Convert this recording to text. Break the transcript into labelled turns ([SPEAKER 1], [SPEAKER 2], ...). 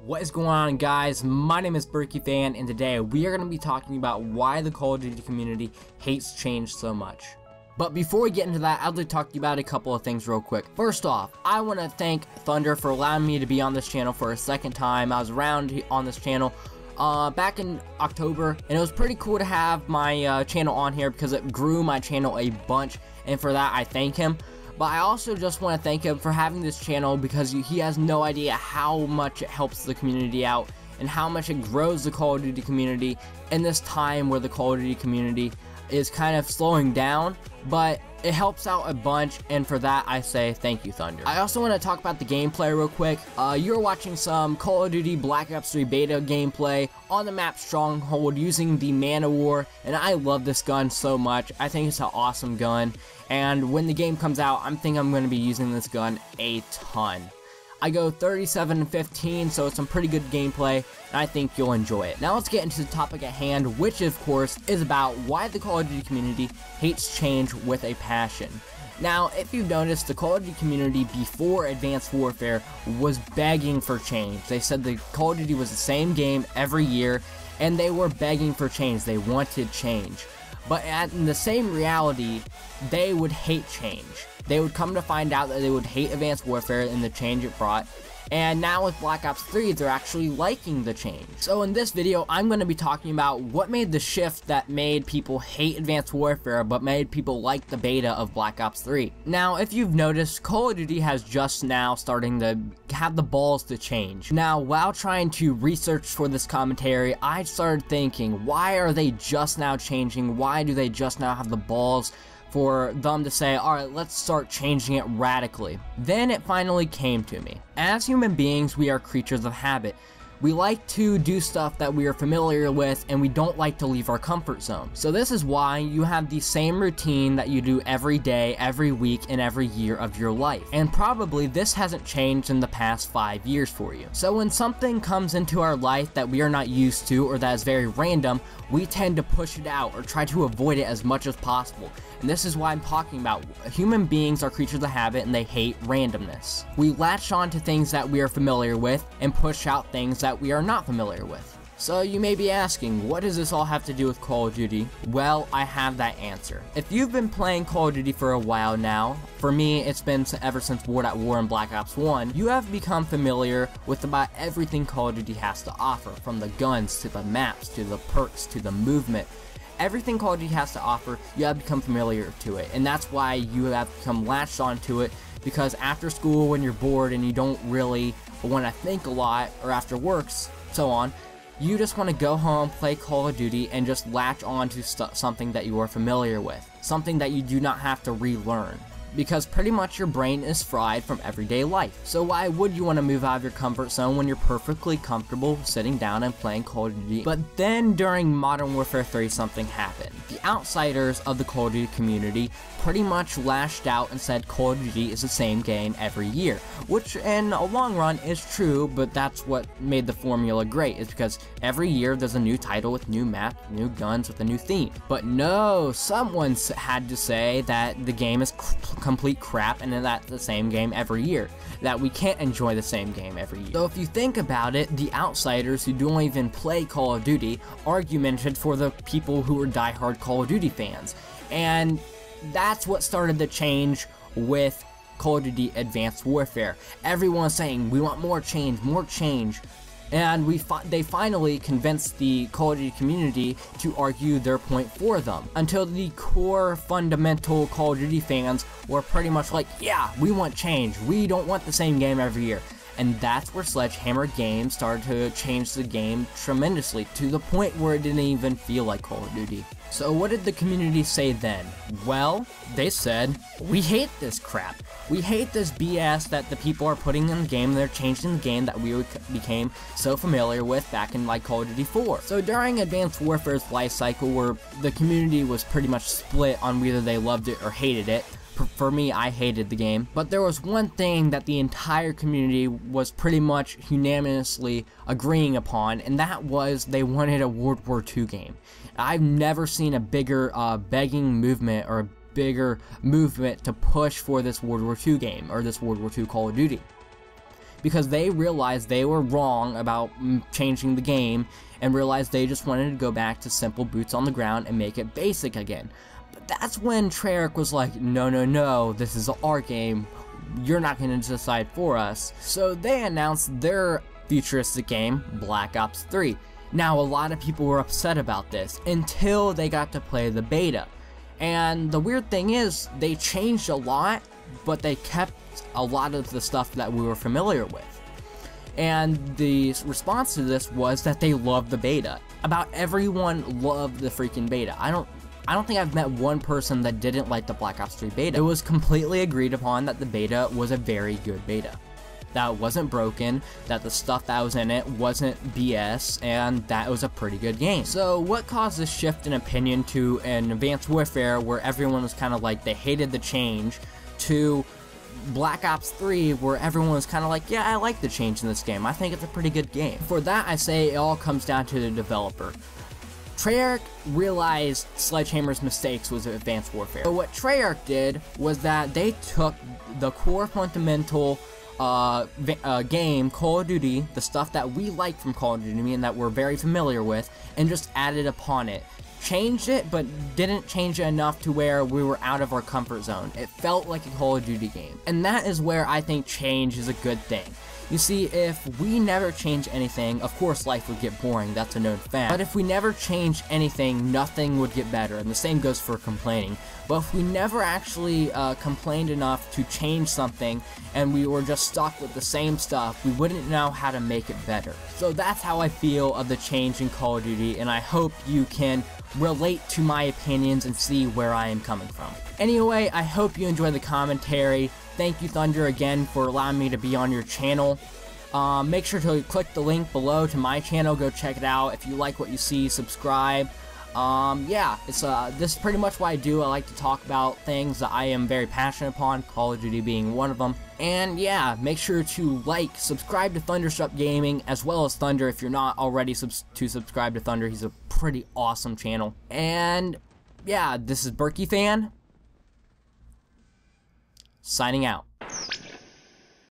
[SPEAKER 1] What is going on, guys? My name is Fan, and today we are going to be talking about why the Call of Duty community hates change so much. But before we get into that, I'd like to talk to you about a couple of things real quick. First off, I want to thank Thunder for allowing me to be on this channel for a second time. I was around on this channel back in October, and it was pretty cool to have my channel on here because it grew my channel a bunch, and for that I thank him. But I also just want to thank him for having this channel because he has no idea how much it helps the community out and how much it grows the Call of Duty community in this time where the Call of Duty community is kind of slowing down, but it helps out a bunch, and for that I say thank you, Thunder. I also want to talk about the gameplay real quick. You're watching some Call of Duty Black Ops 3 beta gameplay on the map Stronghold using the Man of War, and I love this gun so much. I think it's an awesome gun, and when the game comes out, I'm going to be using this gun a ton. I go 37 and 15, so it's some pretty good gameplay, and I think you'll enjoy it. Now let's get into the topic at hand, which of course is about why the Call of Duty community hates change with a passion. Now, if you've noticed, the Call of Duty community before Advanced Warfare was begging for change. They said the Call of Duty was the same game every year, and they were begging for change. They wanted change. But in the same reality, they would hate change. They would come to find out that they would hate Advanced Warfare and the change it brought, and now with Black Ops 3, they're actually liking the change. So in this video, I'm going to be talking about what made the shift that made people hate Advanced Warfare, but made people like the beta of Black Ops 3. Now, if you've noticed, Call of Duty has just now starting to have the balls to change. Now, while trying to research for this commentary, I started thinking, why are they just now changing? Why do they just now have the balls for them to say, alright, let's start changing it radically? Then it finally came to me. As human beings, we are creatures of habit. We like to do stuff that we are familiar with, and we don't like to leave our comfort zone. So this is why you have the same routine that you do every day, every week, and every year of your life. And probably this hasn't changed in the past 5 years for you. So when something comes into our life that we are not used to, or that is very random, we tend to push it out or try to avoid it as much as possible. And this is why I'm talking about human beings are creatures of habit, and they hate randomness. We latch on to things that we are familiar with and push out things that we are not familiar with. So you may be asking, what does this all have to do with Call of Duty? Well, I have that answer. If you've been playing Call of Duty for a while now, for me it's been ever since War at War and Black Ops 1, you have become familiar with about everything Call of Duty has to offer, from the guns to the maps to the perks to the movement. Everything Call of Duty has to offer, you have become familiar to it, and that's why you have become latched onto it, because after school when you're bored and you don't really want to think a lot, or after works, so on, you just want to go home, play Call of Duty, and just latch on to something that you are familiar with, something that you do not have to relearn, because pretty much your brain is fried from everyday life. So why would you want to move out of your comfort zone when you're perfectly comfortable sitting down and playing Call of Duty? But then during Modern Warfare 3, something happened. The outsiders of the Call of Duty community pretty much lashed out and said Call of Duty is the same game every year, which in a long run is true, but that's what made the formula great, is because every year there's a new title with new map, new guns with a new theme. But no, someone had to say that the game is complete crap and that's the same game every year, that we can't enjoy the same game every year. So if you think about it, the outsiders who don't even play Call of Duty argumented for the people who are diehard Call of Duty fans, and that's what started the change with Call of Duty Advanced Warfare. Everyone's saying, we want more change, and they finally convinced the Call of Duty community to argue their point for them, until the core fundamental Call of Duty fans were pretty much like, yeah, we want change, we don't want the same game every year. And that's where Sledgehammer Games started to change the game tremendously, to the point where it didn't even feel like Call of Duty. So what did the community say then? Well, they said, we hate this crap. We hate this BS that the people are putting in the game, and they're changing the game that we became so familiar with back in like Call of Duty 4. So during Advanced Warfare's life cycle, where the community was pretty much split on whether they loved it or hated it, for me, I hated the game. But there was one thing that the entire community was pretty much unanimously agreeing upon, and that was they wanted a World War II game. I've never seen a bigger begging movement or a bigger movement to push for this World War II game, or this World War II Call of Duty. because they realized they were wrong about changing the game and realized they just wanted to go back to simple boots on the ground and make it basic again. But that's when Treyarch was like, no, no, no, this is our game, you're not going to decide for us. So they announced their futuristic game, Black Ops 3. Now, a lot of people were upset about this until they got to play the beta. And the weird thing is, they changed a lot, but they kept a lot of the stuff that we were familiar with. And the response to this was that they loved the beta. About everyone loved the freaking beta. I don't think I've met one person that didn't like the Black Ops 3 beta. It was completely agreed upon that the beta was a very good beta. That it wasn't broken, that the stuff that was in it wasn't BS, and that it was a pretty good game. So what caused this shift in opinion to an Advanced Warfare where everyone was kind of like they hated the change, to Black Ops 3 where everyone was kind of like, yeah, I like the change in this game, I think it's a pretty good game? For that, I say it all comes down to the developer. Treyarch realized Sledgehammer's mistakes was Advanced Warfare. So what Treyarch did was that they took the core fundamental game, Call of Duty, the stuff that we like from Call of Duty and that we're very familiar with, and just added upon it. Changed it, but didn't change it enough to where we were out of our comfort zone. It felt like a Call of Duty game. And that is where I think change is a good thing. You see, if we never change anything, of course life would get boring, that's a known fact. But if we never change anything, nothing would get better, and the same goes for complaining. But if we never actually complained enough to change something, and we were just stuck with the same stuff, we wouldn't know how to make it better. So that's how I feel of the change in Call of Duty, and I hope you can relate to my opinions and see where I am coming from. Anyway, I hope you enjoyed the commentary. Thank you, Thunder, again for allowing me to be on your channel. Make sure to click the link below to my channel. Go check it out. If you like what you see, subscribe. Yeah, this is pretty much what I do. I like to talk about things that I am very passionate upon, Call of Duty being one of them. And yeah, make sure to subscribe to Thunderstruck Gaming, as well as Thunder if you're not already subscribe to Thunder. He's a pretty awesome channel. And yeah, this is Berkey Fan, signing out.